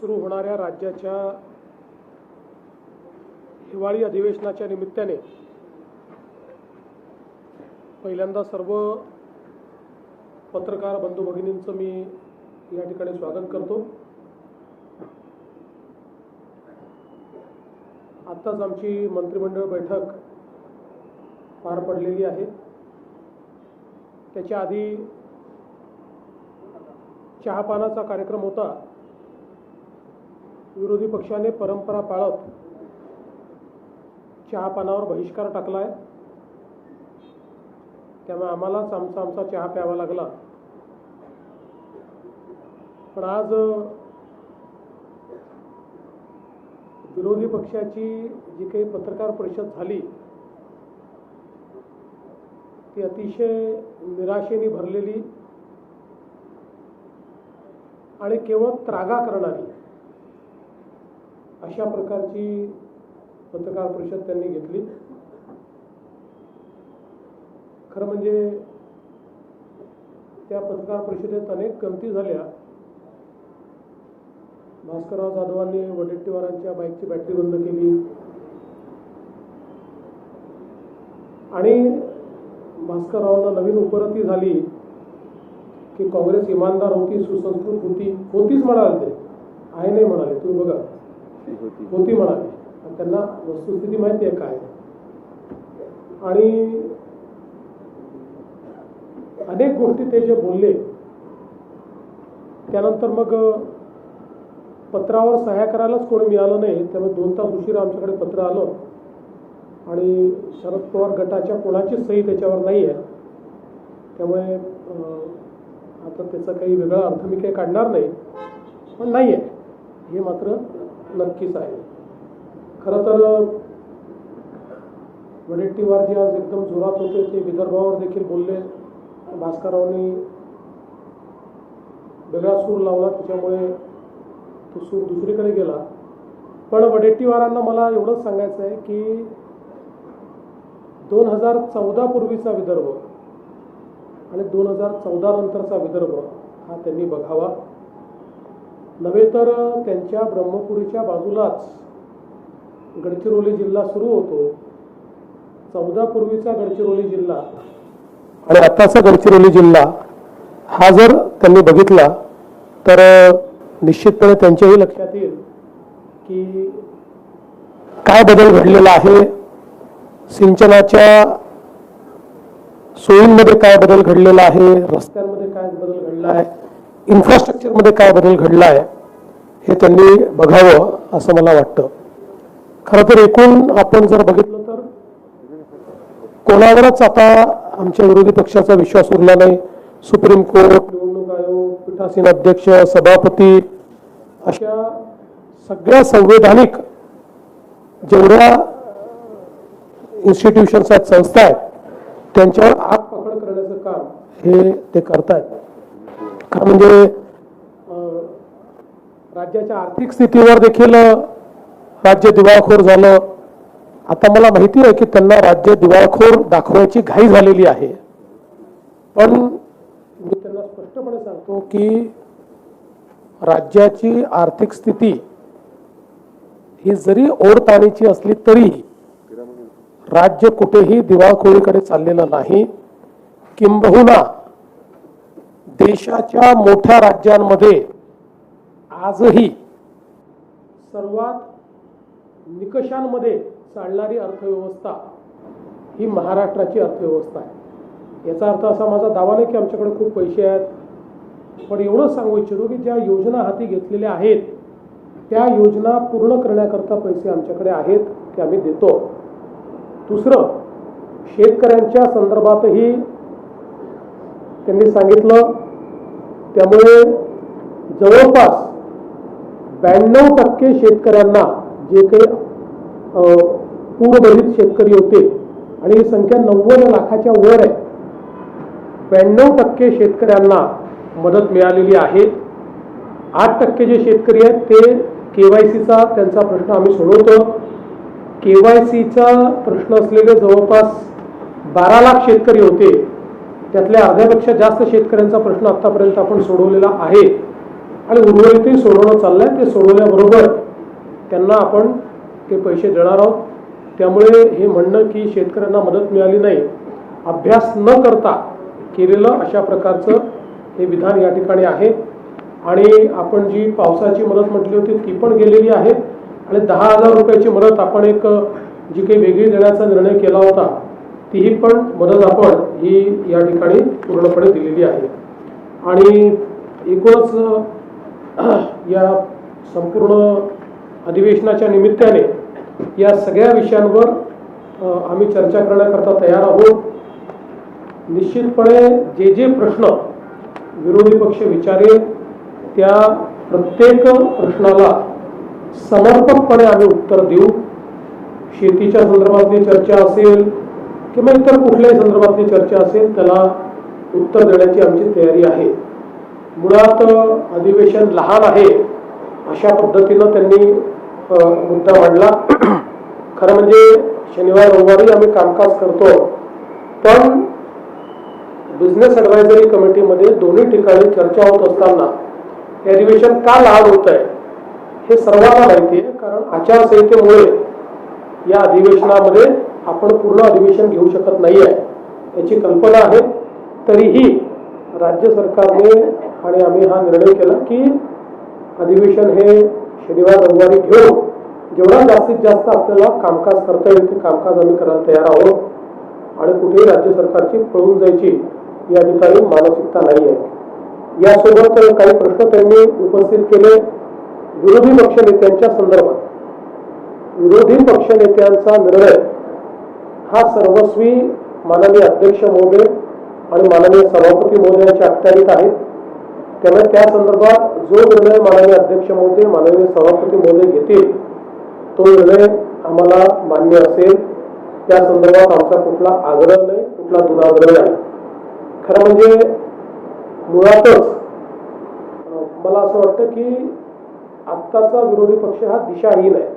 सुरू होणाऱ्या राज्याच्या हिवाळी अधिवेशनाच्या निमित्ताने पहिल्यांदा सर्व पत्रकार बंधू भगिनींचं मी या ठिकाणी स्वागत करतो। आत्ताच आमची मंत्रिमंडळ बैठक पार पडलेली आहे। त्याच्या आधी चहापानाचा कार्यक्रम होता। विरोधी पक्षाने परंपरा पाळत चहापानावर बहिष्कार टाकलाय, त्यामुळे आम्हालाच आमचा चहा प्यावा लागला। पण आज विरोधी पक्षाची जी काही पत्रकार परिषद झाली ती अतिशय निराशेने भरलेली आणि केवळ त्रागा करणारी अशा प्रकारची पत्रकार परिषद त्यांनी घेतली। खरं म्हणजे त्या पत्रकार परिषदेत अनेक गमती झाल्या। भास्करराव जाधवांनी वडेट्टीवारांच्या बाईकची बॅटरी बंद केली आणि भास्कररावांना नवीन उपरती झाली की काँग्रेस इमानदार होती, सुसंस्कृत होतीच म्हणाले, ते आहे नाही म्हणाले, तुम्ही बघा होती म्हणाले। त्यांना वस्तुस्थिती माहिती आहे काय। आणि अनेक गोष्टी ते जे बोलले त्यानंतर मग पत्रावर सह्या करायलाच कोणी मिळालं नाही, त्यामुळे 2 तास उशिरा आमच्याकडे पत्र आलं आणि शरद पवार गटाच्या कोणाचीच सही त्याच्यावर नाही आहे। त्यामुळे आता त्याचा काही वेगळा अर्थ मी काही काढणार नाही, पण नाही आहे हे मात्र नक्कीच आहे। खरं तर वडेट्टीवार जे आज एकदम जोरात होते ते विदर्भावर देखील बोलले। भास्कररावांनी वेगळा सूर लावला, त्याच्यामुळे तो सूर दुसरीकडे गेला। पण वडेट्टीवारांना मला एवढंच सांगायचं आहे की 2014 पूर्वीचा विदर्भ आणि 2014 नंतरचा विदर्भ हा त्यांनी बघावा, नव्हे तर त्यांच्या ब्रह्मपुरीच्या बाजूलाच गडचिरोली जिल्हा सुरू होतो। 14 पूर्वीचा गडचिरोली जिल्हा आणि आताचा गडचिरोली जिल्हा हा जर त्यांनी बघितला तर निश्चितपणे त्यांच्याही लक्षात येईल की काय बदल घडलेला आहे, सिंचनाच्या सोयींमध्ये काय बदल घडलेला आहे, रस्त्यांमध्ये काय बदल घडला आहे, इन्फ्रास्ट्रक्चरमध्ये काय बदल घडला आहे हे त्यांनी बघावं असं मला वाटतं। खरं तर एकूण आपण जर बघितलं तर कोणावरच आता आमच्या विरोधी पक्षाचा विश्वास उरला नाही। सुप्रीम कोर्ट, निवडणूक आयोग, पीठासीन अध्यक्ष, सभापती अशा सगळ्या संवैधानिक जेवढ्या इन्स्टिट्यूशन्स आहेत, संस्था आहेत, त्यांच्यावर आग पकड करण्याचं काम हे ते करतायत। खरं म्हणजे राज्याच्या आर्थिक स्थितीवर देखील राज्य दिवाळखोर झालं। आता मला माहिती आहे की त्यांना राज्य दिवाळखोर दाखवायची घाई झालेली आहे, पण मी त्यांना स्पष्टपणे सांगतो की राज्याची आर्थिक स्थिती ही जरी ओढताणीची असली तरी राज्य कुठेही दिवाळखोरीकडे चाललेलं नाही। किंबहुना देशाच्या मोठ्या राज्यांमध्ये आजही सर्वात निकषांमध्ये चालणारी अर्थव्यवस्था ही महाराष्ट्राची अर्थव्यवस्था आहे। याचा अर्थ असा माझा दावा नाही की आमच्याकडे खूप पैसे आहेत, पण एवढंच सांगू इच्छितो की ज्या योजना हाती घेतलेल्या आहेत त्या योजना पूर्ण करण्याकरता पैसे आमच्याकडे आहेत ते आम्ही देतो। दुसरं, शेतकऱ्यांच्या संदर्भातही त्यांनी सांगितलं, त्यामुळे जवळपास 92% शेतकऱ्यांना, जे काही पूरबाधित शेतकरी होते आणि ही संख्या 90 लाखाच्या वर आहे, 92% शेतकऱ्यांना मदत मिळालेली आहे। 8% जे शेतकरी आहेत ते केवायसीचा त्यांचा प्रश्न आम्ही सोडवतो। केवायसीचा प्रश्न असलेले जवळपास 12 लाख शेतकरी होते, त्यातल्या अर्ध्यापेक्षा जास्त शेतकऱ्यांचा प्रश्न आतापर्यंत आपण सोडवलेला आहे। आणि उर्वरितही सोडवणं चाललंय. ते सोडवल्याबरोबर त्यांना आपण ते पैसे देणार आहोत. त्यामुळे हे म्हणणं की शेतकऱ्यांना मदत मिळाली नाही, अभ्यास न करता केलेलं अशा प्रकारचं हे विधान या ठिकाणी आहे. आणि आपण जी पावसाची मदत म्हटली होती ती पण गेलेली आहे. आणि 10,000 रुपयाची मदत आपण एक जी काही वेगळी देण्याचा निर्णय केला होता तीही पण मदत आपण ही या ठिकाणी पूर्णपणे दिलेली आहे. आणि एकूणच या संपूर्ण अधिवेशनाच्या निमित्ताने या सगळ्या विषयांवर आम्ही चर्चा करण्याकरता तयार आहोत. निश्चितपणे जे जे प्रश्न विरोधी पक्ष विचारेल त्या प्रत्येक प्रश्नाला समर्पकपणे आम्ही उत्तर देऊ. शेतीच्या संदर्भातली चर्चा असेल किंवा इतर कुठल्याही संदर्भातली चर्चा असेल त्याला उत्तर देण्याची आमची तयारी आहे. मुळात अधिवेशन लहान आहे अशा पद्धतीनं त्यांनी मुद्दा मांडला. खरं म्हणजे शनिवार रविवारी आम्ही कामकाज करतो, पण बिझनेस ॲडव्हायझरी कमिटीमध्ये दोन्ही ठिकाणी चर्चा होत असताना हे अधिवेशन का लहान होत आहे हे सर्वांना माहिती आहे. कारण आचारसंहितेमुळे या अधिवेशनामध्ये आपण पूर्ण अधिवेशन घेऊ शकत नाही आहे याची कल्पना आहे. तरीही राज्य सरकारने आणि आम्ही हा निर्णय केला की अधिवेशन हे शनिवार रविवारी घेऊन जेवढा जास्तीत जास्त आपल्याला कामकाज करता येईल ते कामकाज आम्ही करायला तयार आहोत. आणि कुठेही राज्य सरकारची पळून जायची या ठिकाणी मानसिकता नाही आहे. यासोबत काही प्रश्न त्यांनी उपस्थित केले विरोधी पक्षनेत्यांच्या संदर्भात. विरोधी पक्षनेत्यांचा निर्णय हा सर्वस्वी माननीय अध्यक्ष महोदय आणि माननीय सभापती महोदयांच्या अखत्यारीत आहे. त्यामुळे त्या संदर्भात जो निर्णय माननीय अध्यक्ष महोदय माननीय सभापती महोदय घेतील तो निर्णय आम्हाला मान्य असेल. त्या संदर्भात आमचा कुठला आग्रह नाही, कुठला दुराग्रह नाही. खरं म्हणजे मुळातच मला असं वाटतं की आत्ताचा विरोधी पक्ष हा दिशाहीन आहे.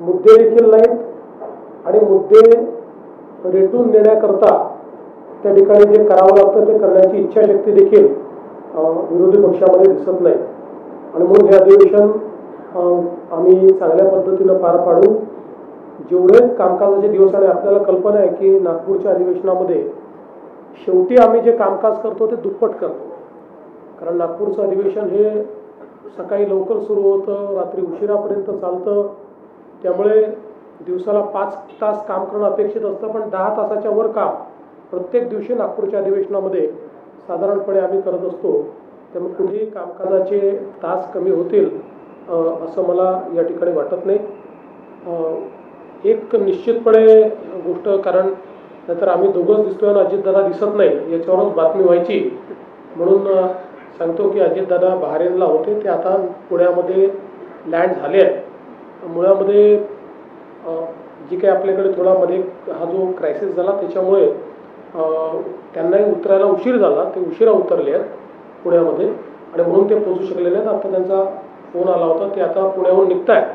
मुद्दे देखील नाहीत आणि मुद्दे रेटून नेण्याकरता त्या ठिकाणी जे करावं लागतं ते करण्याची इच्छाशक्ती देखील विरोधी पक्षामध्ये दिसत नाही. आणि म्हणून हे अधिवेशन आम्ही चांगल्या पद्धतीनं पार पाडू. जेवढे कामकाजाचे दिवस आणि आपल्याला कल्पना आहे की नागपूरच्या अधिवेशनामध्ये शेवटी आम्ही जे कामकाज करतो ते दुप्पट करतो. कारण नागपूरचं अधिवेशन हे सकाळी लवकर सुरू होतं, रात्री उशिरापर्यंत चालतं. त्यामुळे दिवसाला 5 तास काम करणं अपेक्षित असतं, पण 10 तासाच्या वर काम प्रत्येक दिवशी नागपूरच्या अधिवेशनामध्ये साधारणपणे आम्ही करत असतो. त्यामुळे कुठेही कामकाजाचे तास कमी होतील असं मला या ठिकाणी वाटत नाही. एक निश्चितपणे गोष्ट, कारण नाहीतर आम्ही दोघंच दिसतोय आणि अजितदादा दिसत नाही याच्यावरच बातमी व्हायची, म्हणून सांगतो की अजितदादा बहारेनला होते, ते आता पुण्यामध्ये लँड झाले आहेत. मुळामध्ये जी काही आपल्याकडे थोडा मध्ये हा जो क्रायसिस झाला त्याच्यामुळे त्यांनाही उतरायला उशीर झाला, ते उशिरा उतरले आहेत पुण्यामध्ये आणि म्हणून ते पोहोचू शकलेले नाहीत. आता त्यांचा फोन आला होता, ते आता पुण्याहून निघत आहेत.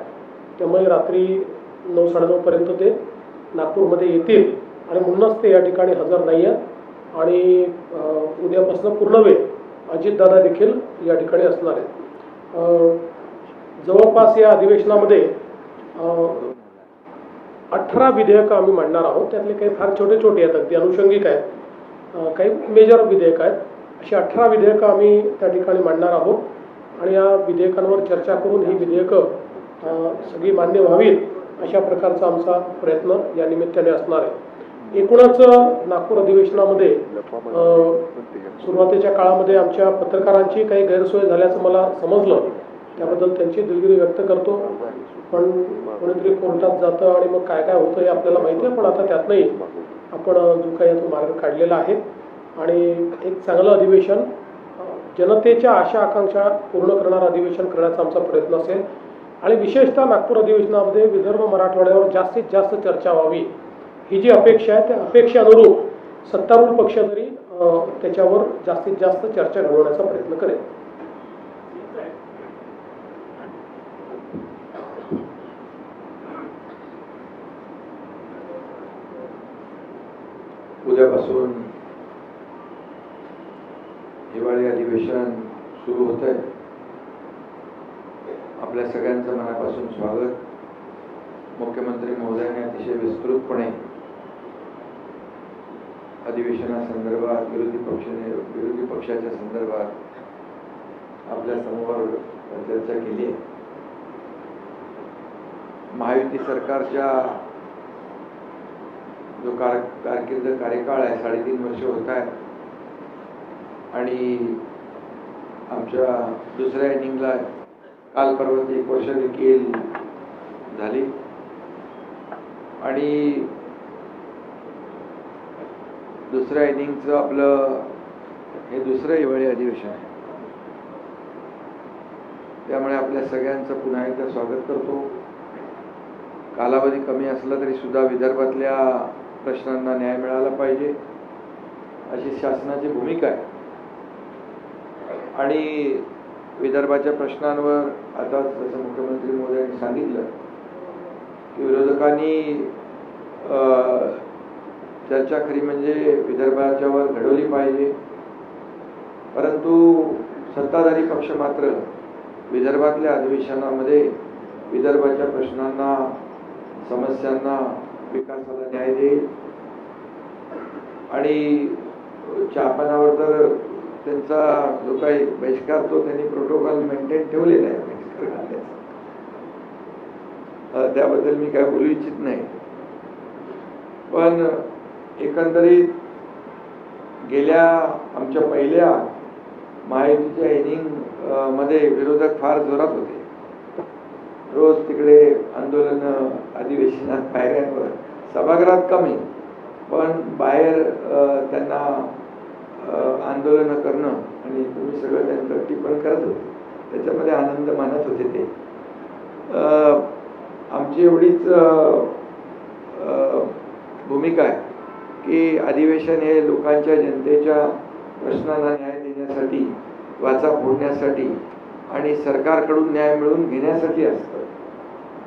त्यामुळे रात्री 9-9:30 पर्यंत ते नागपूरमध्ये येतील आणि म्हणूनच ते या ठिकाणी हजर नाही आहेत. आणि उद्यापासून पूर्ण वेळ अजितदादा देखील या ठिकाणी असणार आहेत. जवळपास या अधिवेशनामध्ये 18 विधेयकं आम्ही मांडणार आहोत. त्यातले काही फार छोटे छोटे आहेत, अगदी अनुषंगिक आहेत, काही मेजर विधेयक आहेत. अशी 18 विधेयकं आम्ही त्या ठिकाणी मांडणार आहोत. आणि या विधेयकांवर चर्चा करून ही विधेयकं सगळी मान्य व्हावीत अशा प्रकारचा आमचा प्रयत्न या निमित्ताने असणार आहे. एकूणच नागपूर अधिवेशनामध्ये सुरुवातीच्या काळामध्ये आमच्या पत्रकारांची काही गैरसोय झाल्याचं मला समजलं, त्याबद्दल त्यांची दिलगिरी व्यक्त करतो. पण कोणीतरी कोर्टात जातं आणि मग काय काय होतं हे आपल्याला माहिती आहे, पण आता त्यातनंही आपण जो काही तो मार्ग काढलेला आहे आणि एक चांगलं अधिवेशन, जनतेच्या आशा आकांक्षा पूर्ण करणारं अधिवेशन करण्याचा आमचा प्रयत्न असेल. आणि विशेषतः नागपूर अधिवेशनामध्ये विदर्भ मराठवाड्यावर जास्तीत जास्त चर्चा व्हावी ही जी अपेक्षा आहे त्या अपेक्षेअनुरूप सत्तारूढ पक्ष तरी त्याच्यावर जास्तीत जास्त चर्चा घडवण्याचा प्रयत्न करेल. उद्यापासून हिवाळी अधिवेशन सुरू होत आहे. आपल्या सगळ्यांचं मनापासून स्वागत. मुख्यमंत्री महोदयांनी अतिशय विस्तृतपणे अधिवेशनासंदर्भात विरोधी पक्षाच्या संदर्भात आपल्या समोर चर्चा केली आहे. महायुती सरकारच्या जो कार्यकाळ आहे 3.5 वर्ष होत आहेत आणि आमच्या दुसऱ्या इनिंगला काल परवा 1 वर्ष देखील झाली आणि दुसऱ्या इनिंगचं आपलं हे दुसरं हिवाळी अधिवेशन आहे. त्यामुळे आपल्या सगळ्यांचं पुन्हा एकदा स्वागत करतो. कालावधी कमी असला तरी सुद्धा विदर्भातल्या प्रश्नांना न्याय मिळाला पाहिजे अशी शासनाची भूमिका आहे आणि विदर्भाच्या प्रश्नांवर आता जसं मुख्यमंत्री महोदयांनी सांगितलं की विरोधकांनी चर्चा खरी म्हणजे विदर्भाच्यावर घडवली पाहिजे, परंतु सत्ताधारी पक्ष मात्र विदर्भातल्या अधिवेशनामध्ये विदर्भाच्या प्रश्नांना, समस्यांना, विकासाला न्याय देईल आणि चहापानावर तर त्यांचा जो काही बहिष्कार तो त्यांनी प्रोटोकॉल मेंटेन ठेवलेला आहे बहिष्कार घालण्याचा, त्याबद्दल मी काय बोलू इच्छित नाही. पण एकंदरीत गेल्या आमच्या पहिल्या महायुतीच्या इनिंग मध्ये विरोधक फार जोरात होते. रोज तिकडे आंदोलन, अधिवेशनात, पायऱ्यांवर, सभागृहात कमी पण बाहेर त्यांना आंदोलन करणं आणि तुम्ही सगळं त्यांचं टिप्पण करत होते, त्याच्यामध्ये आनंद मानत होते. ते आमची एवढीच भूमिका आहे की अधिवेशन हे लोकांच्या, जनतेच्या प्रश्नांना न्याय देण्यासाठी, वाचा फोडण्यासाठी आणि सरकारकडून न्याय मिळवून घेण्यासाठी असतं.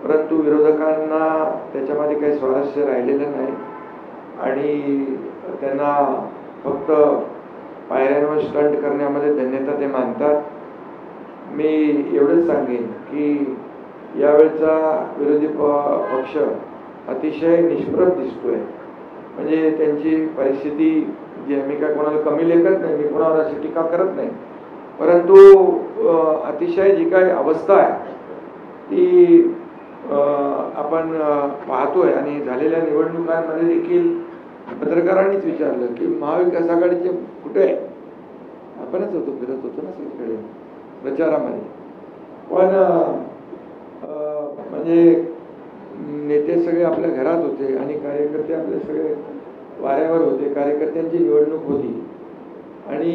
परंतु विरोधकांना त्याच्यामध्ये काही स्वारस्य राहिलेलं नाही आणि त्यांना फक्त पायऱ्यांवर स्टंट करण्यामध्ये धन्यता ते मानतात. मी एवढंच सांगेन की यावेळचा विरोधी पक्ष अतिशय निष्प्रभ दिसतोय. म्हणजे त्यांची परिस्थिती जी, मी काय कोणाला कमी लेखत नाही, मी कोणावर अशी टीका करत नाही, परंतु अतिशय जी काही अवस्था आहे ती आपण पाहतोय. आणि झालेल्या निवडणुकांमध्ये देखील पत्रकारांनीच विचारलं की महाविकास आघाडीचे कुठे आहे, आपणच होतो, फिरत होतो ना सगळीकडे प्रचारामध्ये. पण म्हणजे नेते सगळे आपल्या घरात होते आणि कार्यकर्ते आपले सगळे वाऱ्यावर होते. कार्यकर्त्यांची निवडणूक होती आणि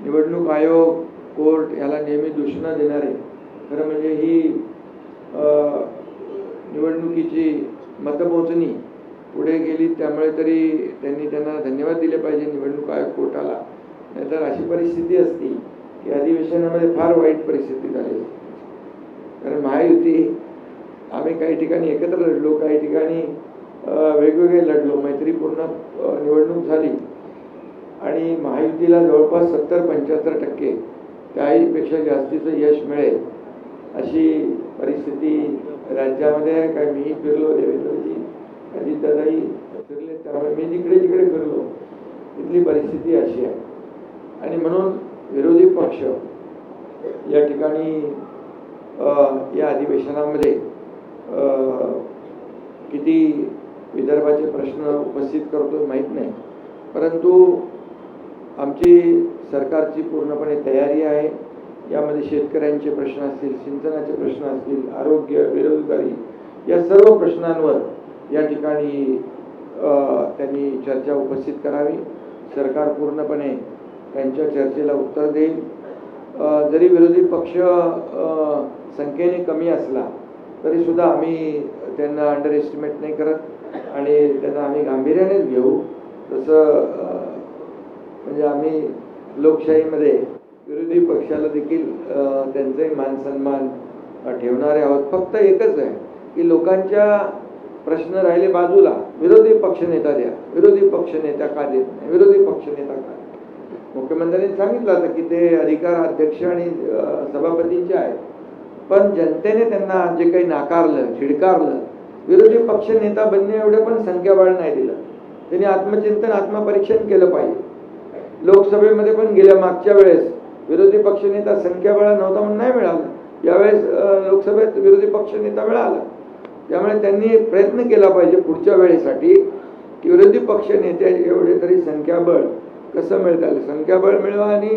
निवडणूक आयोग, कोर्ट याला नेहमी दूषणं देणारे, खरं म्हणजे ही निवडणुकीची मतमोजणी पुढे गेली, त्यामुळे तरी त्यांना धन्यवाद दिले पाहिजे निवडणूक आयोग, कोर्टाला. नाहीतर अशी परिस्थिती असती की अधिवेशनामध्ये फार वाईट परिस्थिती झाली. कारण महायुती आम्ही काही ठिकाणी एकत्र लढलो, काही ठिकाणी वेगवेगळे लढलो, मैत्रीपूर्ण निवडणूक झाली आणि महायुतीला जवळपास 70-75% त्याहीपेक्षा जास्तीचं यश मिळेल अशी परिस्थिती राज्यामध्ये आहे. काय मी फिरलो, देवेंद्रजी, अजितदादाही फिरले, त्यामुळे मी जिकडे जिकडे फिरलो तिथली परिस्थिती अशी आहे. आणि म्हणून विरोधी पक्ष या ठिकाणी या अधिवेशनामध्ये किती विदर्भाचे प्रश्न उपस्थित करतो माहीत नाही, परंतु आमची सरकारची पूर्णपणे तयारी आहे. यामध्ये शेतकऱ्यांचे प्रश्न असतील, सिंचनाचे प्रश्न असतील, आरोग्य, बेरोजगारी या सर्व प्रश्नांवर या ठिकाणी त्यांनी चर्चा उपस्थित करावी. सरकार पूर्णपणे त्यांच्या चर्चेला उत्तर देईल. जरी विरोधी पक्ष संख्येने कमी असला तरी सुद्धा आम्ही त्यांना अंडर एस्टिमेट नाही करत आणि त्यांना आम्ही गांभीर्यानेच घेऊ. तसं म्हणजे आम्ही लोकशाहीमध्ये विरोधी पक्षाला देखील त्यांचाही मान सन्मान ठेवणारे आहोत. फक्त एकच आहे की लोकांच्या प्रश्न राहिले बाजूला, विरोधी पक्षनेता द्या. विरोधी पक्षनेता का देत नाही, विरोधी पक्षनेता का? मुख्यमंत्र्यांनी सांगितलं होतं की ते अधिकार अध्यक्ष आणि सभापतींचे आहेत. पण जनतेने त्यांना जे काही नाकारलं, झिडकारलं, विरोधी पक्ष नेता बनणे एवढे पण संख्याबळ नाही दिलं. त्यांनी आत्मचिंतन, आत्मपरीक्षण केलं पाहिजे. लोकसभेमध्ये पण गेल्या मागच्या वेळेस विरोधी पक्षनेता संख्याबळ नव्हता म्हणून नाही मिळालं. यावेळेस लोकसभेत विरोधी पक्षनेता मिळाला. त्यामुळे त्यांनी प्रयत्न केला पाहिजे पुढच्या वेळेसाठी की विरोधी पक्ष नेत्या एवढे तरी संख्याबळ कसं मिळता येईल, संख्याबळ मिळवा आणि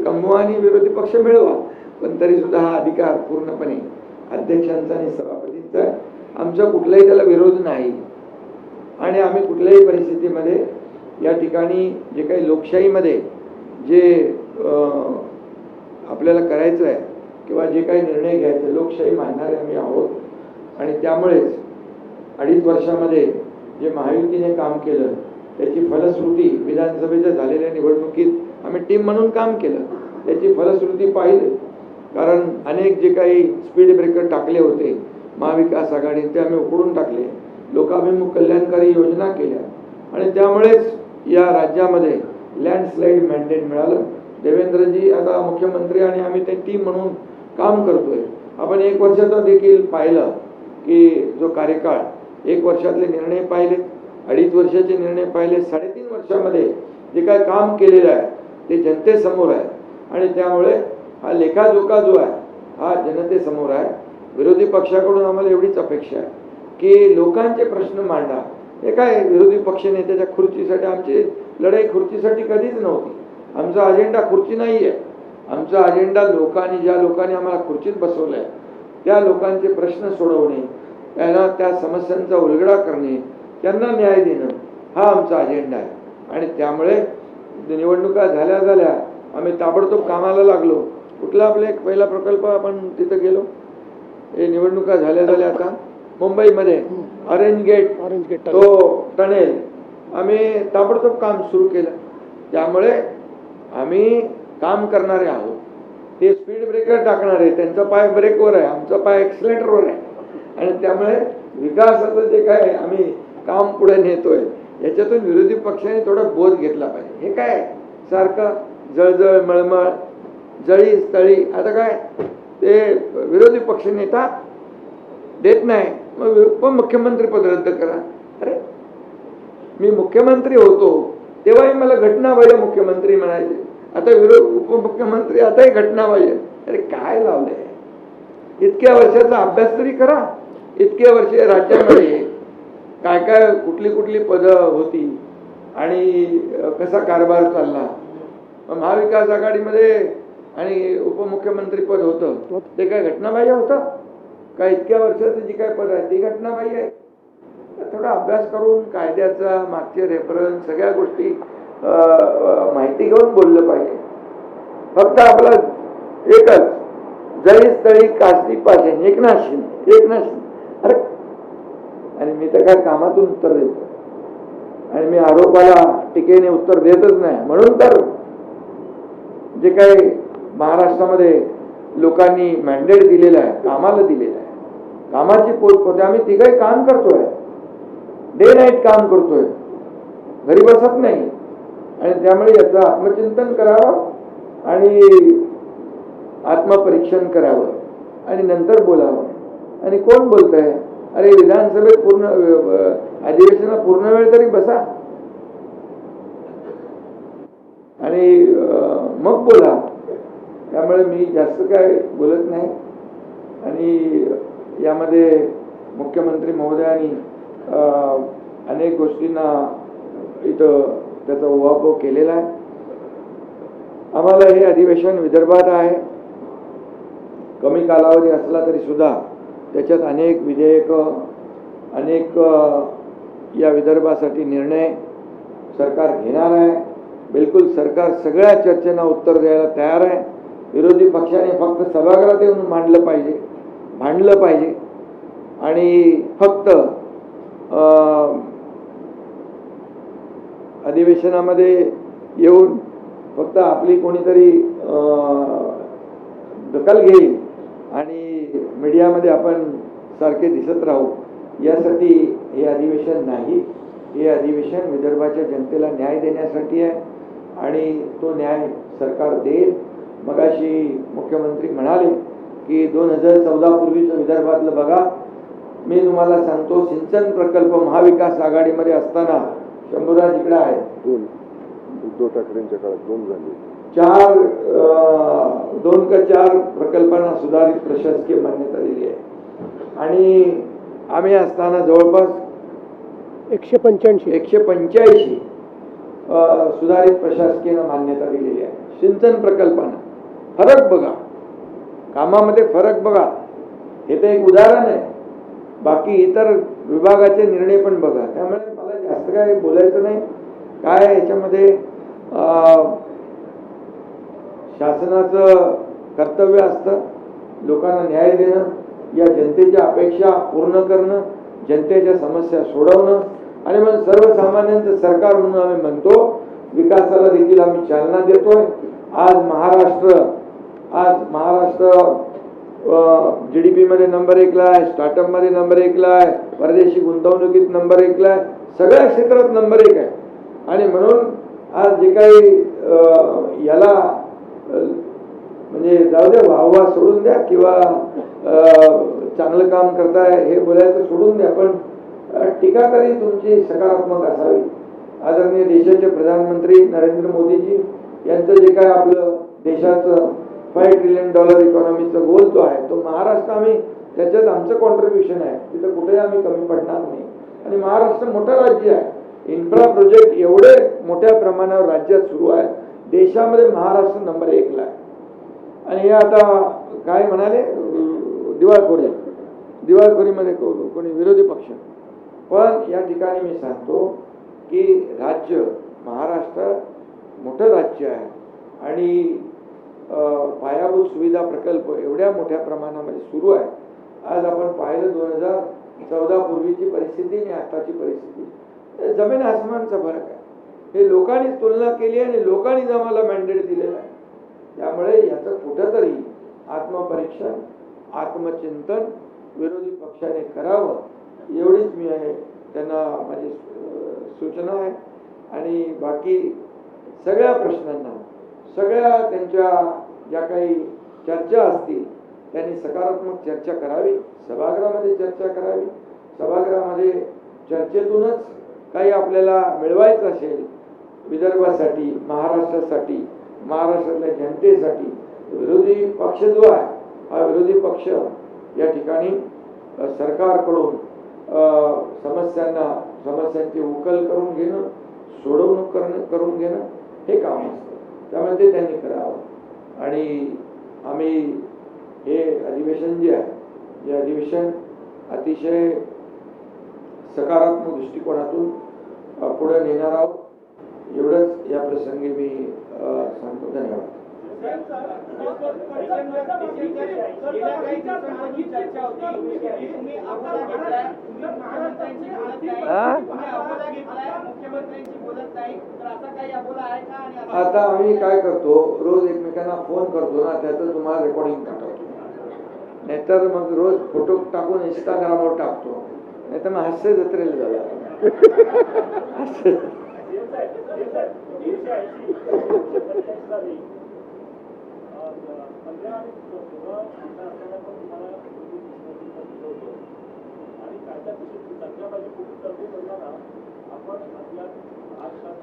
कमवा आणि विरोधी पक्ष मिळवा. पण तरी सुद्धा हा अधिकार पूर्णपणे अध्यक्षांचा आणि सभापतींचा आहे. आमचा कुठलाही त्याला विरोध नाही आणि आम्ही कुठल्याही परिस्थितीमध्ये या ठिकाणी जे काही लोकशाहीमध्ये जे आपल्याला करायचं आहे किंवा जे काही निर्णय घ्यायचे, लोकशाही मानणारे आम्ही आहोत. आणि त्यामुळेच 2.5 वर्षामध्ये जे महायुतीने काम केलं त्याची फलश्रुती विधानसभेच्या झालेल्या निवडणुकीत आम्ही टीम म्हणून काम केलं, त्याची फलश्रुती पाहिली. कारण अनेक जे काही स्पीड ब्रेकर टाकले होते महाविकास आघाडीने ते आम्ही उकडून टाकले, लोकाभिमुख कल्याणकारी योजना केल्या आणि त्यामुळेच या राज्यामध्ये लँडस्लाईड मॅन्डेट मिळालं. देवेंद्रजी आता मुख्यमंत्री आणि आम्ही ते टीम म्हणून काम करतोय. आपण 1 वर्षाचा देखील पाहिलं की जो कार्यकाळ, 1 वर्षातले निर्णय पाहिले, 2.5 वर्षाचे निर्णय पाहिले, 3.5 वर्षामध्ये जे काय काम केलेलं आहे ते जनतेसमोर आहे. आणि त्यामुळे हा लेखाजोखा जो आहे हा जनतेसमोर आहे. विरोधी पक्षाकडून आम्हाला एवढीच अपेक्षा आहे की लोकांचे प्रश्न मांडा. हे काय विरोधी पक्ष नेत्याच्या खुर्चीसाठी, आमची लढाई खुर्चीसाठी कधीच नव्हती. आमचा अजेंडा खुर्ची नाही आहे. आमचा अजेंडा ज्या लोकांनी आम्हाला खुर्चीत बसवलं आहे त्या लोकांचे प्रश्न सोडवणे, त्यांना त्या समस्यांचा उलगडा करणे, त्यांना न्याय देणं हा आमचा अजेंडा आहे. आणि त्यामुळे निवडणुका झाल्या आम्ही ताबडतोब कामाला लागलो. कुठला आपला एक पहिला प्रकल्प आपण तिथं गेलो, हे निवडणुका झाल्या आता मुंबईमध्ये ऑरेंज गेट तो टनेल आम्ही ताबडतोब काम सुरू केलं. त्यामुळे आम्ही काम करणारे आहोत. ते स्पीड ब्रेकर टाकणारे त्यांचा पाय ब्रेकवर आहे, आमचा पाय एक्सिलेटरवर आहे. आणि त्यामुळे विकासाचं जे काय आम्ही काम पुढे नेतोय याच्यातून विरोधी पक्षाने थोडा बोध घेतला पाहिजे. हे काय सारखं जळजळ मळमळ जळी स्थळी, आता काय ते विरोधी पक्ष नेता देत नाही मग उपमुख्यमंत्री पद रद्द करा. अरे मी मुख्यमंत्री होतो तेव्हाही मला घटनाबाह्य मुख्यमंत्री म्हणायचे, आता उपमुख्यमंत्री आताही घटनाबाह्य. अरे काय लावलंय? इतक्या वर्षाचा अभ्यास तरी करा. इतक्या वर्षे राज्यामध्ये काय काय कुठली पदं होती आणि कसा कारभार चालला. महाविकास आघाडीमध्ये आणि उपमुख्यमंत्री पद होतं ते काय घटनाबाह्य होतं का? इतक्या वर्षाची जी काय पद आहे ती घटनाबाह्य आहे. थोडा अभ्यास करून कायद्याचा मागचे रेफरन्स सगळ्या गोष्टी माहिती घेऊन बोललं पाहिजे. फक्त आपलं एकच जळी स्थळी कास्ती पाशे एकनाथ शिंदे. अरे आणि मी तर काय कामातून उत्तर देतो आणि मी आरोपाला टीकेने उत्तर देतच नाही. म्हणून तर जे काही महाराष्ट्रामध्ये लोकांनी मॅन्डेट दिलेलं आहे, कामाला दिलेलं आहे, कामाची पोच आम्ही तिघही काम करतोय, डे नाईट काम करतोय, घरी बसत नाही. आणि त्यामुळे याचं आत्मचिंतन करावं आणि आत्मपरीक्षण करावं आणि नंतर बोलावं. आणि कोण बोलतंय? अरे विधानसभेत पूर्ण अधिवेशनाला पूर्ण वेळ तरी बसा आणि मग बोला. त्यामुळे मी जास्त काय बोलत नाही. आणि यामध्ये मुख्यमंत्री महोदयांनी अनेक गोष्टींना इथं त्याचा उहापोह केलेला आहे. आम्हाला हे अधिवेशन विदर्भात आहे. कमी कालावधी असला तरी सुद्धा त्याच्यात अनेक विधेयकं, अनेक या विदर्भासाठी निर्णय सरकार घेणार आहे. बिलकुल सरकार सगळ्या चर्चेला उत्तर द्यायला तयार आहे. विरोधी पक्षाने फक्त सभागृहात येऊन भांडलं पाहिजे आणि फक्त अधिवेशनामध्ये येऊन फक्त आपली कोणीतरी दखल घेईल आणि मीडियामध्ये आपण सारखे दिसत राहू, यासाठी हे अधिवेशन नाही. हे अधिवेशन विदर्भाच्या जनतेला न्याय देण्यासाठी आहे आणि तो न्याय सरकार देईल. मगाशी मुख्यमंत्री म्हणाले की 2014 पूर्वीचं विदर्भातलं बघा. मी तुम्हाला सांगतो, सिंचन प्रकल्प महाविकास आघाडीमध्ये असताना शंभूराज इकडे आहे, उद्धव ठाकरेंच्या काळात 2 झाले. 2 का 4 प्रकल्पांना सुधारित प्रशासकीय मान्यता दिली आहे. आणि आम्ही असताना जवळपास 185 सुधारित प्रशासकीय मान्यता दिलेली आहे सिंचन प्रकल्पांना. फरक बघा, कामामध्ये फरक बघा. हे तर एक उदाहरण आहे, बाकी इतर विभागाचे निर्णय पण बघा. त्यामुळे मला जास्त काय बोलायचं नाही. काय याच्यामध्ये शासनाचं कर्तव्य असतं लोकांना न्याय देणं, या जनतेच्या अपेक्षा पूर्ण करणं, जनतेच्या समस्या सोडवणं. आणि मग सर्वसामान्यांचं सरकार म्हणून आम्ही म्हणतो, विकासाला देखील आम्ही चालना देतोय. आज महाराष्ट्र GDP मध्ये नंबर 1 ला आहे, स्टार्टअप मध्ये नंबर 1 ला आहे, परदेशी गुंतवणुकीत नंबर 1 ला आहे, सगळ्या क्षेत्रात नंबर 1 आहे. आणि म्हणून आज जे काही याला म्हणजे जाऊ द्या, वाहवा सोडून द्या किंवा चांगलं काम करताय हे बोलायचं सोडून द्या, पण टीका तरी तुमची सकारात्मक असावी. आदरणीय देशाचे प्रधानमंत्री नरेंद्र मोदीजी यांचं जे काय आपलं देशाचं $5 ट्रिलियन इकॉनॉमीचा गोल जो आहे, तो महाराष्ट्र आम्ही त्याच्यात आमचं कॉन्ट्रीब्युशन आहे, तिथं कुठेही आम्ही कमी पडणार नाही. आणि महाराष्ट्र मोठं राज्य आहे, इन्फ्रा प्रोजेक्ट एवढे मोठ्या प्रमाणावर राज्यात सुरू आहेत. देशामध्ये महाराष्ट्र नंबर 1 ला आहे. आणि हे आता काय म्हणाले, दिवाळखोरीमध्ये कोणी विरोधी पक्ष. पण या ठिकाणी मी सांगतो की राज्य महाराष्ट्र मोठं राज्य आहे आणि पायाभूत सुविधा प्रकल्प एवढ्या मोठ्या प्रमाणामध्ये सुरू आहे. आज आपण पाहिलं 2014 पूर्वीची परिस्थिती आणि आताची परिस्थिती, जमीन आसमानचा फरक आहे. हे लोकांनी तुलना केली आणि लोकांनीच आम्हाला मॅन्डेट दिलेलं आहे. त्यामुळे याचं कुठंतरी आत्मपरीक्षण, आत्मचिंतन विरोधी पक्षाने करावं, एवढीच मी त्यांना माझी सूचना आहे. आणि बाकी सगळ्या प्रश्नांना, सगळ्या त्यांच्या ज्या काही चर्चा असतील त्यांनी सकारात्मक चर्चा करावी, सभागृहामध्ये चर्चा करावी. सभागृहामध्ये चर्चेतूनच काही आपल्याला मिळवायचं असेल विदर्भासाठी, महाराष्ट्रासाठी, महाराष्ट्रातल्या जनतेसाठी, विरोधी पक्ष जो आहे हा विरोधी पक्ष या ठिकाणी सरकारकडून समस्यांची उकल करून घेणं, सोडवणूक करून घेणं हे काम असतं. त्यामुळे ते त्यांनी करावं. आणि आम्ही हे अधिवेशन जे आहे, हे अधिवेशन अतिशय सकारात्मक दृष्टिकोनातून पुढे नेणार आहोत, एवढंच या प्रसंगी मी सांगतो. धन्यवाद. आता आम्ही काय करतो, रोज एकमेकांना फोन करतो ना, त्याचं तुम्हाला रेकॉर्डिंग पाठवतो. नाहीतर मग रोज फोटो टाकून इंस्टाग्रामवर टाकतो, नाहीतर मग हास्य जत्रेला झाला.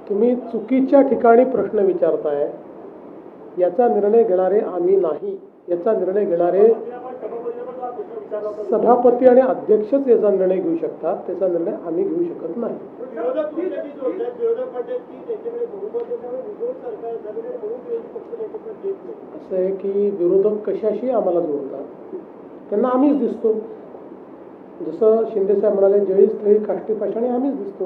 तुम्ही चुकीच्या ठिकाणी प्रश्न विचारताय. याचा निर्णय घेणारे आम्ही नाही, याचा निर्णय घेणारे सभापती आणि अध्यक्षच याचा निर्णय घेऊ शकतात. त्याचा निर्णय आम्ही घेऊ शकत नाही. असं आहे की विरोधक कशाशी आम्हाला जोडतात, त्यांना आम्हीच दिसतो. जसं शिंदेसाहेब म्हणाले, जळी स्थळी काष्टी पाषाणी आम्हीच दिसतो.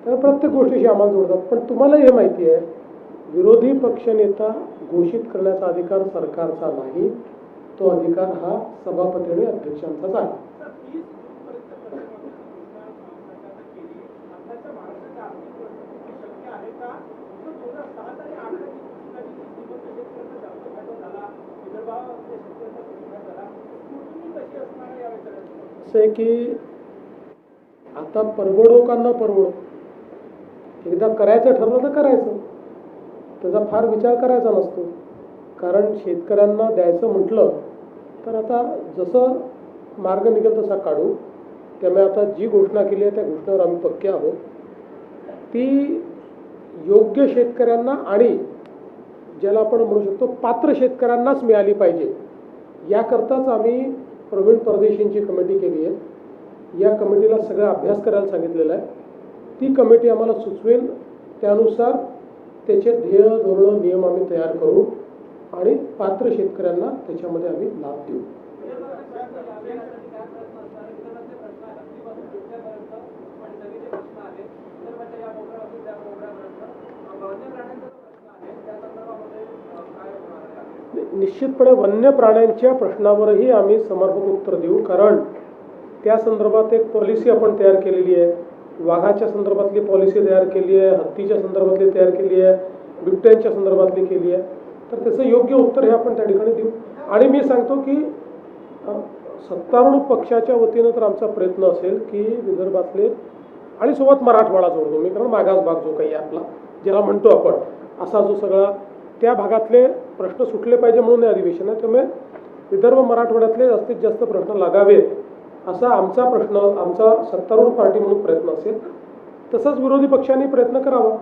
तर प्रत्येक गोष्टीशी आम्हाला जोडतात. पण तुम्हाला हे माहिती आहे, विरोधी पक्षनेता घोषित करण्याचा अधिकार सरकारचा नाही, तो अधिकार हा सभापती आणि अध्यक्षांचाच आहे. असं आहे की आता परवडो का न परवडो, एकदा करायचं ठरलं तर करायचं, त्याचा फार विचार करायचा नसतो. कारण शेतकऱ्यांना द्यायचं म्हटलं तर आता जसं मार्ग निघेल तसा काढू. त्यामुळे आता जी घोषणा केली आहे त्या घोषणेवर आम्ही पक्के आहोत. ती योग्य शेतकऱ्यांना आणि ज्याला आपण म्हणू शकतो पात्र शेतकऱ्यांनाच मिळाली पाहिजे, याकरताच आम्ही प्रवीण परदेशींची कमिटी केली आहे. या कमिटीला सगळा अभ्यास करायला सांगितलेला आहे. ती कमिटी आम्हाला सुचवेल त्यानुसार त्याचे ध्येय धोरण नियम आम्ही तयार करू आणि पात्र शेतकऱ्यांना त्याच्यामध्ये आम्ही लाभ देऊ. निश्चितपणे वन्य प्राण्यांच्या प्रश्नावरही आम्ही समर्पक उत्तर देऊ, कारण त्या संदर्भात एक पॉलिसी आपण तयार केलेली आहे. वाघाच्या संदर्भातली पॉलिसी तयार केली आहे, हत्तीच्या संदर्भातली तयार केली आहे, बिबट्यांच्या संदर्भातली केली आहे. तर त्याचं योग्य उत्तर हे आपण त्या ठिकाणी देऊ. आणि मी सांगतो की सत्तारूढ पक्षाच्या वतीनं तर आमचा प्रयत्न असेल की विदर्भातले आणि सोबत मराठवाडा जोडतो मी, कारण मागास भाग जो काही आहे आपला ज्याला म्हणतो आपण, असा जो सगळा त्या भागातले प्रश्न सुटले पाहिजे म्हणून हे अधिवेशन आहे. त्यामुळे विदर्भ मराठवाड्यातले जास्तीत जास्त प्रश्न लागावेत असा आमचा प्रश्न, आमचा सत्तारूढ पार्टी म्हणून प्रयत्न असेल. तसंच विरोधी पक्षांनी प्रयत्न करावा.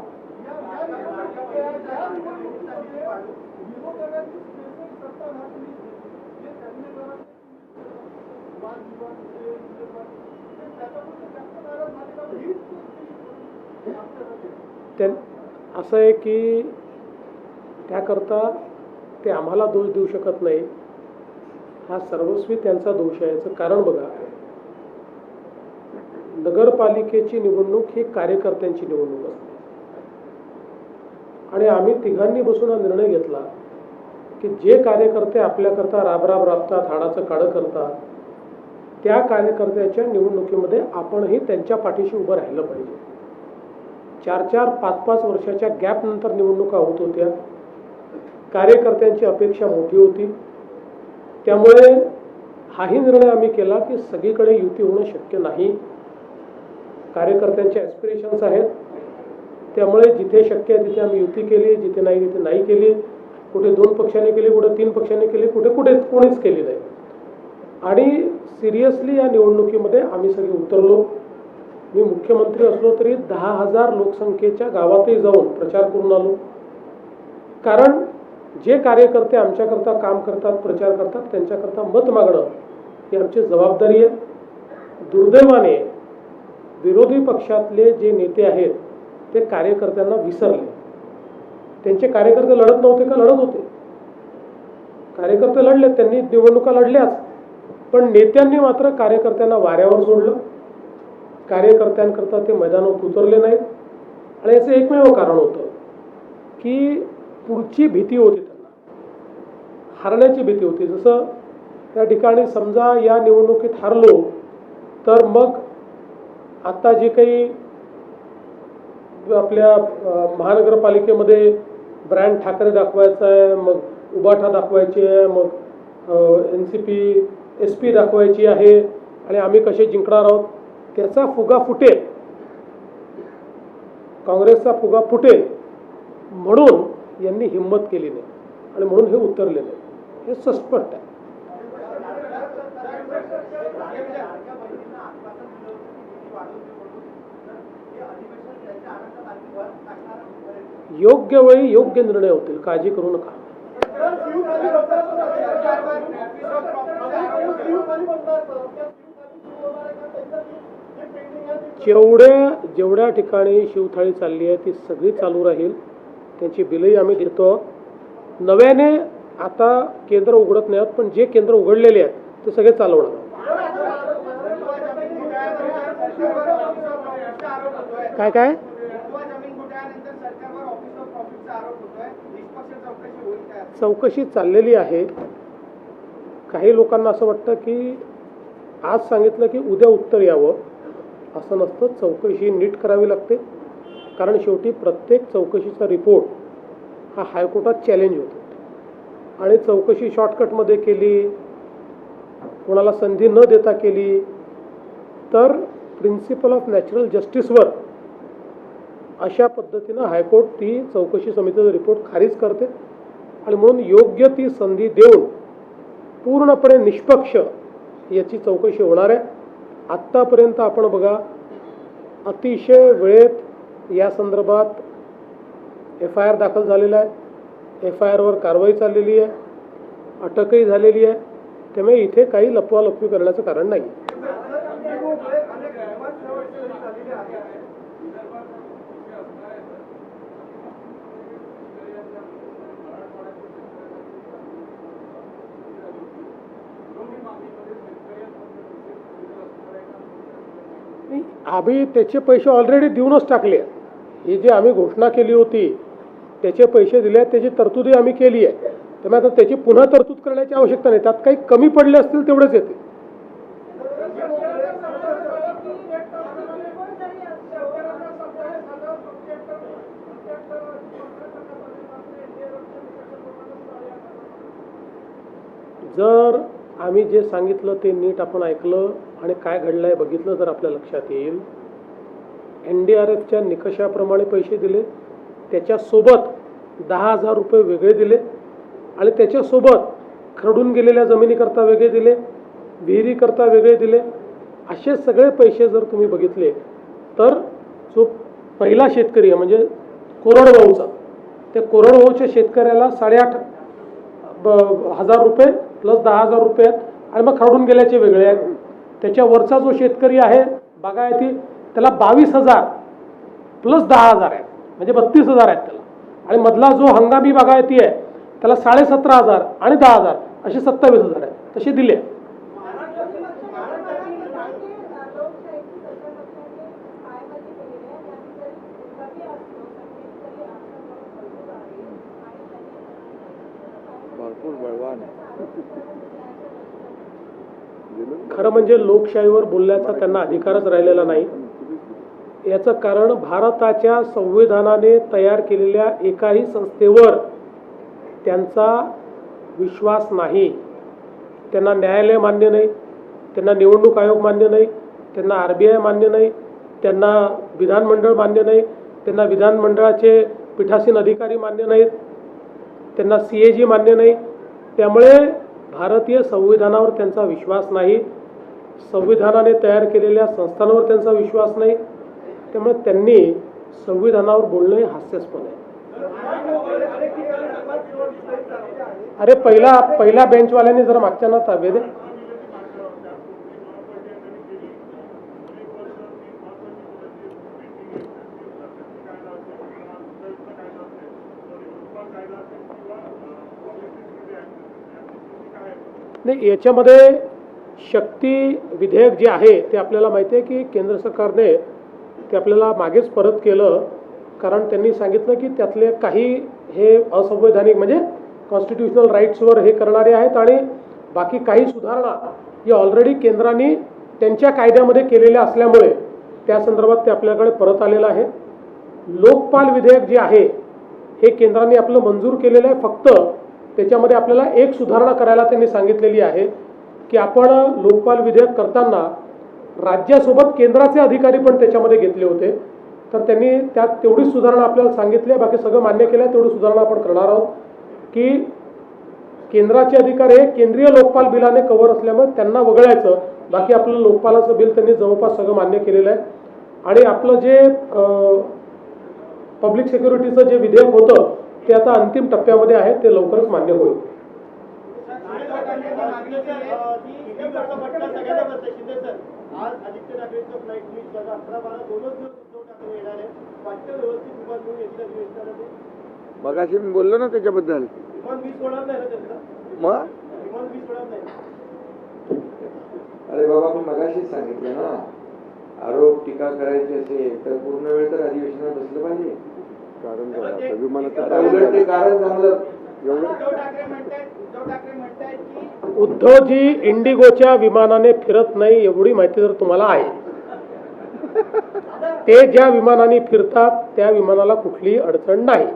असं आहे की त्याकरता ते आम्हाला दोष देऊ शकत नाही. हा सर्वस्वी त्यांचा दोष आहे. याचं कारण बघा, नगरपालिकेची निवडणूक ही कार्यकर्त्यांची निवडणूक असते आणि आम्ही तिघांनी बसून हा निर्णय घेतला की जे कार्यकर्ते आपल्याकरता राबराब राबतात, हाडाचं काढं करतात, त्या कार्यकर्त्याच्या निवडणुकीमध्ये आपणही त्यांच्या पाठीशी उभं राहिलं पाहिजे. 4-4, 5-5 वर्षाच्या गॅप नंतर निवडणुका होत होत्या. कार्यकर्त्यांची अपेक्षा मोठी होती. त्यामुळे हाही निर्णय आम्ही केला की सगळीकडे युती होणं शक्य नाही. कार्यकर्त्यांचे ॲस्पिरेशन्स आहेत. त्यामुळे जिथे शक्य आहे तिथे आम्ही युती केली, जिथे नाही तिथे नाही केली. कुठे 2 पक्षांनी केली, कुठे 3 पक्षांनी केली, कुठे कोणीच केली नाही. आणि सिरियसली या निवडणुकीमध्ये आम्ही सगळे उतरलो. मी मुख्यमंत्री असलो तरी 10,000 लोकसंख्येच्या गावातही जाऊन प्रचार करून आलो. कारण जे कार्यकर्ते आमच्याकरता काम करतात, प्रचार करतात, त्यांच्याकरता मत मागणं ही आमची जबाबदारी आहे. दुर्दैवाने विरोधी पक्षातले जे नेते आहेत ते कार्यकर्त्यांना विसरले. त्यांचे कार्यकर्ते लढत नव्हते का? लढत होते. कार्यकर्ते लढले, त्यांनी निवडणुका लढल्याच, पण नेत्यांनी मात्र कार्यकर्त्यांना वाऱ्यावर सोडलं. कार्यकर्त्यांकरता ते मैदानात उतरले नाहीत. आणि याचं एकमेव कारण होतं की पुढची भीती होती, त्यांना हारण्याची भीती होती. जसं त्या ठिकाणी समजा या निवडणुकीत हारलो तर मग आता जे काही आपल्या महानगरपालिकेमध्ये ब्रँड ठाकरे दाखवायचा आहे, मग उबाठा दाखवायची आहे, मग NCP SP दाखवायची आहे आणि आम्ही कसे जिंकणार आहोत, त्याचा फुगा फुटेल, काँग्रेसचा फुगा फुटेल म्हणून यांनी हिंमत केली नाही आणि म्हणून हे उतरले नाही. हे सस्पष्ट आहे. योग्य वेळी योग्य निर्णय होतील, काळजी करू नका. जेवढ्या ठिकाणी शिवथाळी चालली आहे ती सगळी चालू राहील. त्यांची बिलही आम्ही देतो. नव्याने आता केंद्र उघडत नाही आहोत, पण जे केंद्र उघडलेले आहेत ते सगळे चालवणार. काय काय चौकशी चाललेली आहे. काही लोकांना असं वाटतं की आज सांगितलं की उद्या उत्तर यावं, असं नसतं. चौकशी नीट करावी लागते, कारण शेवटी प्रत्येक चौकशीचा रिपोर्ट हा हायकोर्टात चॅलेंज होतो. आणि चौकशी शॉर्टकटमध्ये केली, कोणाला संधी न देता केली तर प्रिन्सिपल ऑफ नॅचरल जस्टिसवर अशा पद्धतीनं हायकोर्ट ती चौकशी समितीचा रिपोर्ट खारिज करते. आणि म्हणून योग्य ती संधी देऊन पूर्णपणे निष्पक्ष याची चौकशी होणार आहे. आत्तापर्यंत आपण बघा अतिशय वेळेत या संदर्भात FIR दाखल झालेला आहे. FIRवर कारवाई चाललेली आहे, अटकही झालेली आहे. त्यामुळे इथे काही लपवालपवी करण्याचं कारण नाही. आम्ही त्याचे पैसे ऑलरेडी देऊनच टाकले. ही जी आम्ही घोषणा केली होती त्याचे पैसे दिले आहेत, त्याची तरतुदी आम्ही केली आहे. त्यामुळे आता त्याची पुन्हा तरतूद करण्याची आवश्यकता नाही. त्यात काही कमी पडले असतील तेवढेच येते. जर आम्ही जे सांगितलं ते नीट आपण ऐकलं आणि काय घडलं आहे बघितलं तर आपल्या लक्षात येईल. NDRFच्या निकषाप्रमाणे पैसे दिले, त्याच्यासोबत 10,000 रुपये वेगळे दिले आणि त्याच्यासोबत खरडून गेलेल्या जमिनीकरता वेगळे दिले, विहिरीकरता वेगळे दिले. असे सगळे पैसे जर तुम्ही बघितले तर जो पहिला शेतकरी आहे म्हणजे कोरडवाहूचा, त्या कोरडवाहूच्या शेतकऱ्याला 8,500 रुपये प्लस 10,000 रुपये आहेत आणि मग खरडून गेल्याचे वेगळे आहेत. त्याच्यावरचा जो शेतकरी आहे बागायती त्याला 22,000 प्लस 10,000 आहेत म्हणजे 32,000 आहेत त्याला. आणि मधला जो हंगामी बागायती आहे त्याला 17,500 आणि 10,000 असे 27,000 आहेत. तसे दिले. भरपूर बळवान आहे. खरं म्हणजे लोकशाहीवर बोलण्याचा त्यांना अधिकारच राहिलेला नाही. याचं कारण भारताच्या संविधानाने तयार केलेल्या एकाही संस्थेवर त्यांचा विश्वास नाही. त्यांना न्यायालय मान्य नाही, त्यांना निवडणूक आयोग मान्य नाही, त्यांना RBI मान्य नाही, त्यांना विधानमंडळ मान्य नाही, त्यांना विधानमंडळाचे पीठासीन अधिकारी मान्य नाहीत, त्यांना CAG मान्य नाही. त्यामुळे भारतीय संविधानावर त्यांचा विश्वास नाही, संविधानाने तयार केलेल्या संस्थांवर त्यांचा विश्वास नाही. त्यामुळे त्यांनी संविधानावर बोलणं हे हास्यास्पद आहे. अरे पहिल्या बेंचवाल्यांनी जर मागच्यांना ताबे दे. नाही, याच्यामध्ये शक्ती विधेयक जे आहे ते आपल्याला माहिती आहे की केंद्र सरकारने ते आपल्याला मागेच परत केलं. कारण त्यांनी सांगितलं की त्यातले काही हे असंवैधानिक म्हणजे कॉन्स्टिट्युशनल राईट्सवर हे करणारे आहेत आणि बाकी काही सुधारणा या ऑलरेडी केंद्राने त्यांच्या कायद्यामध्ये केलेल्या असल्यामुळे त्या संदर्भात ते आपल्याकडे परत आलेलं आहे. लोकपाल विधेयक जे आहे हे केंद्राने आपलं मंजूर केलेलं आहे. फक्त त्याच्यामध्ये आपल्याला एक सुधारणा करायला त्यांनी सांगितलेली आहे की आपण लोकपाल विधेयक करताना राज्यासोबत केंद्राचे अधिकारी पण त्याच्यामध्ये घेतले होते. तर त्यांनी त्यात तेवढी सुधारणा आपल्याला सांगितली आहे. बाकी सगळं मान्य केलं आहे. तेवढी सुधारणा आपण करणार आहोत की केंद्राचे अधिकारी हे केंद्रीय लोकपाल बिलाने कव्हर असल्यामुळे त्यांना वगळायचं. बाकी आपलं लोकपालाचं बिल त्यांनी जवळपास सगळं मान्य केलेलं आहे. आणि आपलं जे पब्लिक सिक्युरिटीचं जे विधेयक होतं ते आता अंतिम टप्प्यामध्ये आहे. ते लवकरच मान्य होईल. आज आदित्य ठाकरेंचं फ्लाईट मिस झाला. 11-12 दोनच दिवस उद्धव ठाकरे येणार आहे. वाटतं व्यवस्थित विमान घेऊन येतील अधिवेशनाला. मगाशी मी बोललो ना त्याच्याबद्दल. विमान मिस होणार नाही ना त्यांचं. मग विमान मिस होणार नाही. अरे बाबा, मी मगाशीच सांगितलं ना, आरोप टीका करायची असेल तर पूर्ण वेळ तर अधिवेशनात बसलं पाहिजे. कारण काय आता विमानाचं आता उलट ते कारण चांगलं. उद्धव ठाकरे म्हणतायत की उद्धवजी इंडिगोच्या विमानाने फिरत नाही एवढी माहिती जर तुम्हाला आहे. ते ज्या विमानाने फिरतात त्या विमानाला कुठलीही अडचण नाही.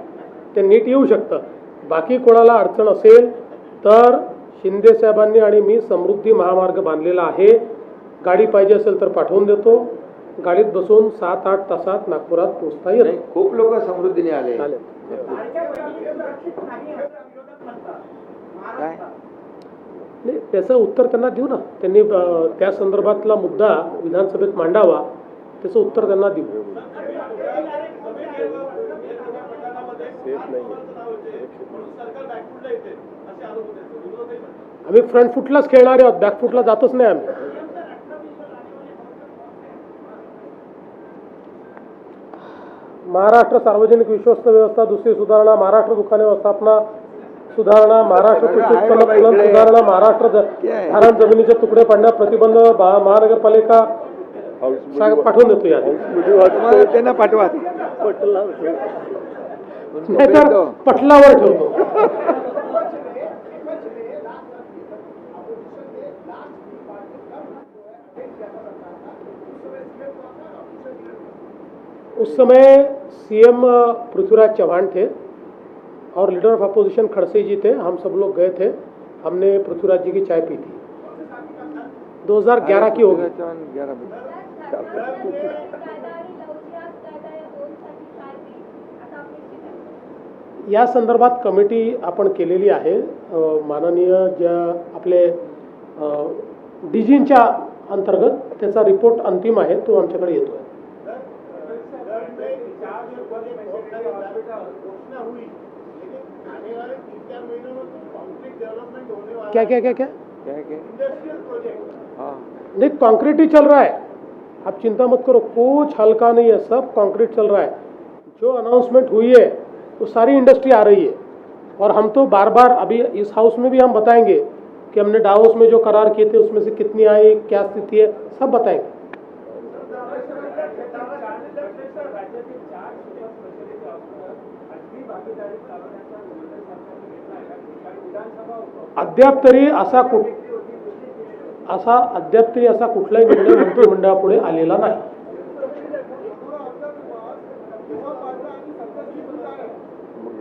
ते नीट येऊ शकतं. बाकी कोणाला अडचण असेल तर शिंदे साहेबांनी आणि मी समृद्धी महामार्ग बांधलेला आहे. गाडी पाहिजे असेल तर पाठवून देतो. गाडीत बसून 7-8 तासात नागपुरात पोहोचता येईल. खूप लोक समृद्धीने आले. नाही, त्याचं उत्तर त्यांना देऊ ना. त्यांनी त्या संदर्भातला मुद्दा विधानसभेत मांडावा, त्याचं उत्तर त्यांना देऊ. आम्ही फ्रंट फुटलाच खेळणारे आहोत, बॅक फुटला जातच नाही आम्ही. महाराष्ट्र सार्वजनिक विश्वस्त व्यवस्था दुसरी सुधारणा, महाराष्ट्र दुकाने व्यवस्थापना सुधारणा, महाराष्ट्र कृषी उत्पन्न फलन सुधारणा, महाराष्ट्र धारण जमिनीचे तुकडे पाडण्यास प्रतिबंध, महानगरपालिका पाठवून देतो या. त्यांना पाठवा. नाहीतर पटलावर ठेवतो. उस समय सीएम पृथ्वीराज चौहान थे और लीडर ऑफ अपोजिशन खड़से जी थे. हम सब लोग गए थे, हमने पृथ्वीराज जी की चाय पी थी. 2011 की होगी. या संदर्भात कमिटी आपण केलेली आहे. माननीय ज्या आपले डीजींच्या अंतर्गत त्याचा रिपोर्ट अंतिम आहे, तो आमच्याकडे येतोय. क्या क्या क्या क्या नहीं, कंक्रीट ही चल रहा है, आप चिंता मत करो, कुछ हल्का नहीं है, सब कंक्रीट चल रहा है. जो अनाउंसमेंट हुई है वो सारी इंडस्ट्री आ रही है. और हम तो बार बार अभी इस हाउस में भी हम बताएंगे कि हमने डावोस में जो करार किए थे उसमें से कितनी आई, क्या स्थिति है, सब बताएंगे. अद्याप तरी असा कुठलाही निर्णय मंत्रिमंडळापुढे आलेला नाही.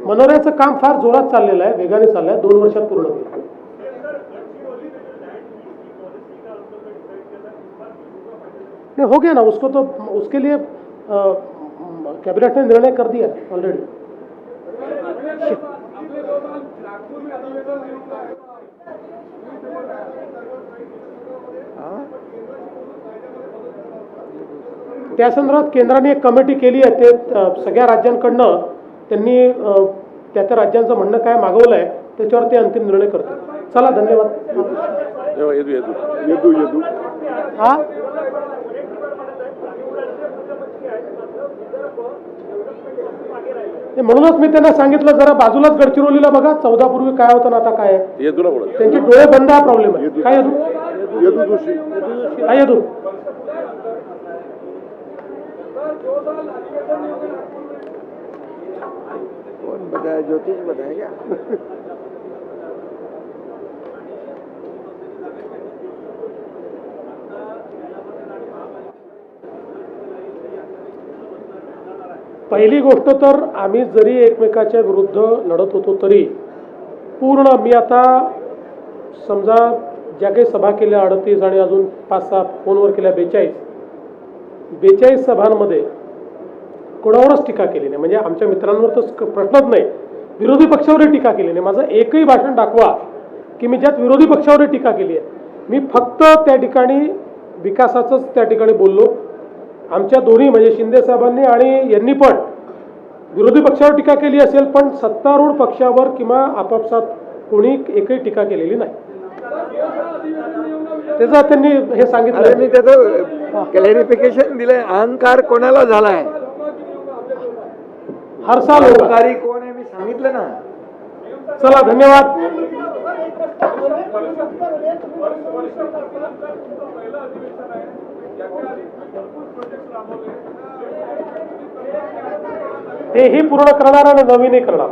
मनोऱ्याचं काम फार जोरात चाललेलं आहे, वेगाने चाललं आहे, 2 वर्षात पूर्ण होईल. नहीं, हो गया ना, उसको तो उसके लिए कैबिनेट ने निर्णय कर दिया ऑलरेडी. त्या संदर्भात केंद्राने एक कमिटी केली आहे. ते सगळ्या राज्यांकडनं त्यांनी त्या राज्यांचं म्हणणं काय मागवलं आहे त्याच्यावर ते अंतिम निर्णय करतील. चला, धन्यवाद. हा, म्हणूनच मी त्यांना सांगितलं, जरा बाजूलाच गडचिरोलीला बघा, 14 पूर्वी काय होतं ना आता काय आहे. त्यांचे डोळे बंद हा प्रॉब्लेम आहे. काय काय येतो कौन बताया? ज्योतिष बताया क्या? पहिली गोष्ट तर आम्ही जरी एकमेकाच्या विरुद्ध लढत होतो तरी पूर्ण, मी आता समजा ज्या काही सभा केल्या 38 आणि अजून 5-6 फोनवर केल्या 42 सभांमध्ये कोणावरच टीका केली नाही. म्हणजे आमच्या मित्रांवर तर प्रश्नच नाही, विरोधी पक्षावरही टीका केली नाही. माझं एकही भाषण दाखवा की मी ज्यात विरोधी पक्षावर टीका केली आहे. मी फक्त त्या ठिकाणी विकासाचंच त्या ठिकाणी बोललो. आमच्या दोन्ही म्हणजे शिंदे साहेबांनी आणि यांनी पण विरोधी पक्षावर टीका केली असेल, पण सत्तारूढ पक्षावर किंवा आपापसात कोणी एकही टीका केलेली नाही. त्याचा त्यांनी हे सांगितलं. मी त्याचं क्लॅरिफिकेशन दिलंय. अहंकार कोणाला झालाय, हर साल होगा. अहंकारी कोण आहे मी सांगितलं ना. चला, धन्यवाद. तेही पूर्ण करणार आणि नवीनही करणार.